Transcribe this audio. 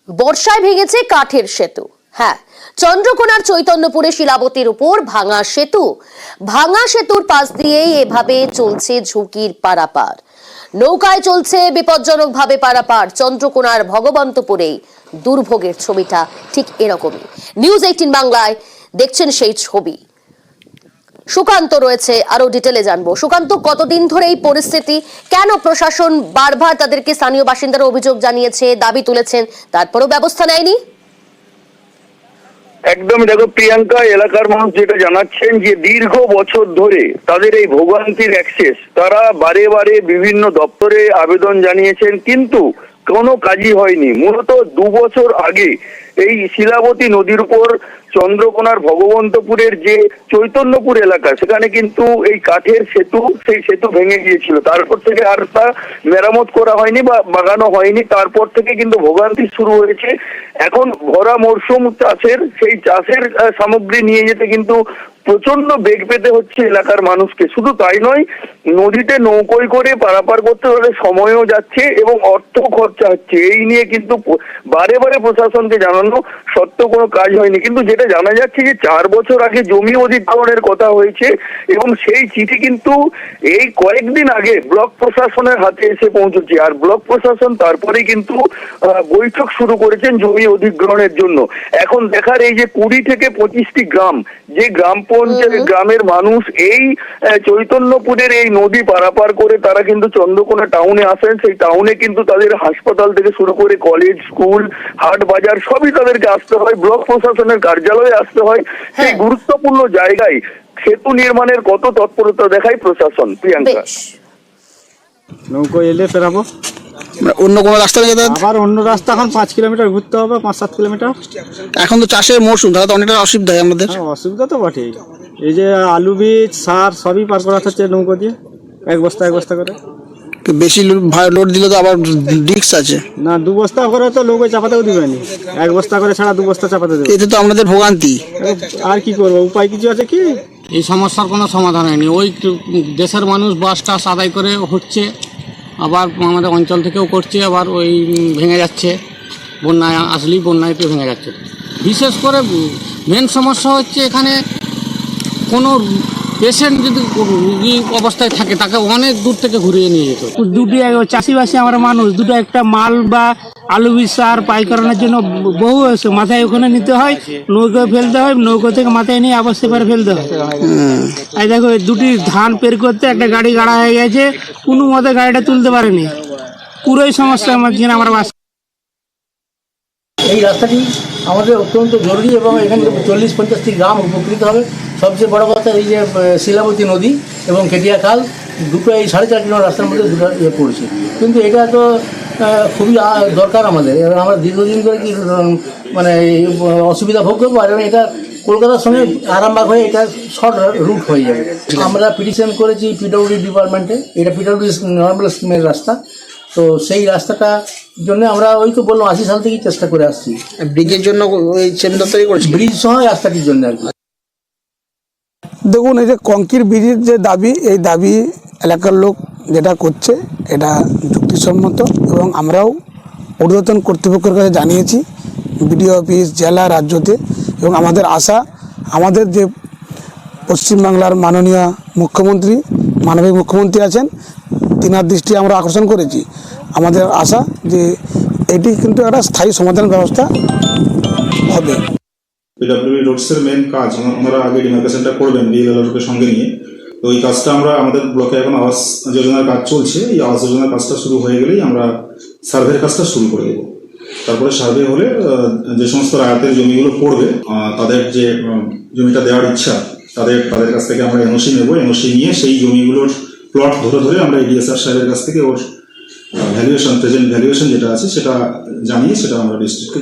বর্ষায় ভেঙেছে কাঠের সেতু। হ্যাঁ, চন্দ্রকোনার চৈতন্যপুরে শিলাবতীর উপর ভাঙা সেতু। ভাঙা সেতুর পাশ দিয়েই এভাবে চলছে ঝুঁকির পারাপার। নৌকায় চলছে বিপজ্জনকভাবে পারাপার। চন্দ্রকোনার ভগবন্তপুরেই দুর্ভোগের ছবিটা ঠিক এরকমই। নিউজ 18 বাংলায় দেখছেন সেই ছবি। সুকান্ত রয়েছে, আরো ডিটেলে জানবো। সুকান্ত, কতদিন ধরে এই পরিস্থিতি? কেন প্রশাসন বারবার তাদেরকে, স্থানীয় বাসিন্দারা অভিযোগ জানিয়েছে, দাবি তুলেছেন, তারপরেও ব্যবস্থা নেয়নি? একদম দেখো প্রিয়াঙ্কা, এলাকার মানুষ যেটা জানাচ্ছেন যে দীর্ঘ বছর ধরে তাদের এই ভোগান্তির অ্যাক্সেস, তারা বারে বারে বিভিন্ন দপ্তরে আবেদন জানিয়েছেন, কিন্তু কোনো কাজই হয়নি। মূলত 2 বছর আগে এই শিলাবতী নদীর উপর চন্দ্রকোনার ভগবন্তপুরের যে চৈতন্যপুর এলাকা, সেখানে কিন্তু এই কাঠের সেতু, সেই সেতু ভেঙে গিয়েছিল। তারপর থেকে আর তা মেরামত করা হয়নি বা বাগানো হয়নি। তারপর থেকে কিন্তু ভোগান্তি শুরু হয়েছে। এখন ভরা মরশুম চাষের, সেই চাষের সামগ্রী নিয়ে যেতে কিন্তু প্রচন্ড বেগ পেতে হচ্ছে এলাকার মানুষকে। শুধু তাই নয়, নদীতে নৌকোয় করে পারাপার করতে হলে সময়ও যাচ্ছে এবং অর্থ খরচা হচ্ছে। এই নিয়ে কিন্তু বারে বারে প্রশাসনকে জানানো সত্ত্বেও কোনো কাজ হয়নি। কিন্তু যেটা জানা যাচ্ছে যে 4 বছর আগে জমি অধিগ্রহণের কথা হয়েছে এবং সেই চিঠি কিন্তু এই কয়েকদিন আগে ব্লক প্রশাসনের হাতে এসে পৌঁছেছে। আর ব্লক প্রশাসন তারপরে কিন্তু বৈঠক শুরু করেছেন জমি অধিগ্রহণের জন্য। এখন দেখার এই যে 20 থেকে 25টি গ্রাম, যে গ্রাম পঞ্চায়েত গ্রামের মানুষ এই চৈতন্যপুরের এই নদী পারাপার করে তারা কিন্তু চন্দ্রকোনা টাউনে আসেন। সেই টাউনে কিন্তু তাদের হাসপাতাল থেকে শুরু করে কলেজ, স্কুল, হাট বাজার সবই তাদেরকে আসতে হয়। ব্লক প্রশাসনের কার্যালয়ে আসতে হয়। সেই গুরুত্বপূর্ণ জায়গায় সেতু নির্মাণের কত তৎপরতা দেখায় প্রশাসন। প্রিয়াঙ্কা, নৌকো এলে ফেরাবো, অন্য কোনো রাস্তা যেতে হবে? আবার অন্য রাস্তা এখন 5 কিলোমিটার ঘুরতে হবে, 5-7 কিলোমিটার। এখন তো চাষের মরশুম, তাহলে তো অনেকটা অসুবিধা হয় আমাদের। অসুবিধা তো বটেই। এই যে আলু বীজ, সার সবই পার করা হচ্ছে নৌকো দিয়ে, এক বস্তা করে। বেশি লোড দিলে তো আবার রিস্ক আছে না, 2 বস্তা করে তো লোক চাপাতেও দিবেনি, 1 বস্তা করে ছাড়া 2 বস্তা চাপাতে দেবে। এতে তো আমাদের ভোগান্তি। আর কি করবো, উপায় কিছু আছে কি? এই সমস্যার কোনো সমাধান হয়নি। ওই দেশের মানুষ বাস টাস আদায় করে হচ্ছে, আবার আমাদের অঞ্চল থেকেও করছে, আবার ওই ভেঙে যাচ্ছে। বন্যায় আসলেই বন্যায় তো ভেঙে যাচ্ছে। বিশেষ করে মেন সমস্যা হচ্ছে এখানে কোনো পেশেন্ট যদি রুগী অবস্থায় থাকে, তাকে অনেক দূর থেকে ঘুরিয়ে নিয়ে যেত। দুটি চাষিবাসী আমরা মানুষ, দুটো একটা মাল বা আলু বীজ সার পাই করানোর জন্য বহু মাথায় ওখানে নিতে হয়, নৌকোয় ফেলতে হয়, নৌকো থেকে মাথায় নিয়ে আবার সেপারে ফেলতে হয়। এই দেখো, দুটি ধান পের করতে একটা গাড়ি গাড়া হয়ে গেছে, কোনো মতে গাড়িটা তুলতে পারেনি। পুরোই সমস্যার মধ্যে আমরা বাস। এই রাস্তাটি আমাদের অত্যন্ত জরুরি এবং এখানে 40-50টি গ্রাম উপকৃত হবে। সবচেয়ে বড় কথা, এই যে শিলাবতী নদী এবং কেটিয়া খাল, দুটো এই 4.5 কিলোমিটার রাস্তার মধ্যে দুটো পড়ছে। কিন্তু এটা তো খুবই দরকার আমাদের। এবং আমরা দীর্ঘদিন ধরে কি মানে অসুবিধা ভোগ করবো। আর এটা কলকাতার সঙ্গে আরামবাগ হয়ে এটা শর্ট রুট হয়ে যাবে। আমরা পিটিশন করেছি পিডব্লিউডি ডিপার্টমেন্টে। এটা পিডব্লিউডি নর্মাল স্কিমের রাস্তা। তো সেই রাস্তাটা জন্য আমরা ওই তো বললাম 80 সাল থেকেই চেষ্টা করে আসছি। ব্রিজের জন্য ওই চেম্বার তৈরি করেছি, ব্রিজ সহ রাস্তাটির জন্য আর কি। দেখুন, এই যে কংক্রিট ব্রিজের যে দাবি, এই দাবি এলাকার লোক যেটা করছে এটা যুক্তিসম্মত এবং আমরাও ঊর্ধ্বতন কর্তৃপক্ষের কাছে জানিয়েছি, বিডিও অফিস, জেলা, রাজ্যতে। এবং আমাদের আশা, আমাদের যে পশ্চিমবাংলার মাননীয় মুখ্যমন্ত্রী, মাননীয় মুখ্যমন্ত্রী আছেন, তিনার দৃষ্টি আমরা আকর্ষণ করেছি। আমাদের আশা যে এটি কিন্তু একটা স্থায়ী সমাধান ব্যবস্থা হবে। পিডব্লিউডি রোডসের মেন কাজ ওনারা আগে ডিমার্কেশনটা করবেন ডিএলআরকে সঙ্গে নিয়ে। তো এই কাজটা আমরা আমাদের ব্লকে এখন আবাস যোজনার কাজ চলছে। এই আবাস যোজনার কাজটা শুরু হয়ে গেলেই আমরা সার্ভের কাজটা শুরু করে দেবো। তারপরে সার্ভে হলে যে সমস্ত রায়তের জমিগুলো পড়বে, তাদের যে জমিটা দেওয়ার ইচ্ছা, তাদের কাছ থেকে আমরা এনওসি নেব। এনওসি নিয়ে সেই জমিগুলোর প্লট ধরে আমরা এডিএসআর সাহেবের কাছ থেকে ওর ভ্যালুয়েশন, প্রেজেন্ট ভ্যালুয়েশন যেটা আছে সেটা জানিয়ে সেটা আমরা ডিস্ট্রিক্টকে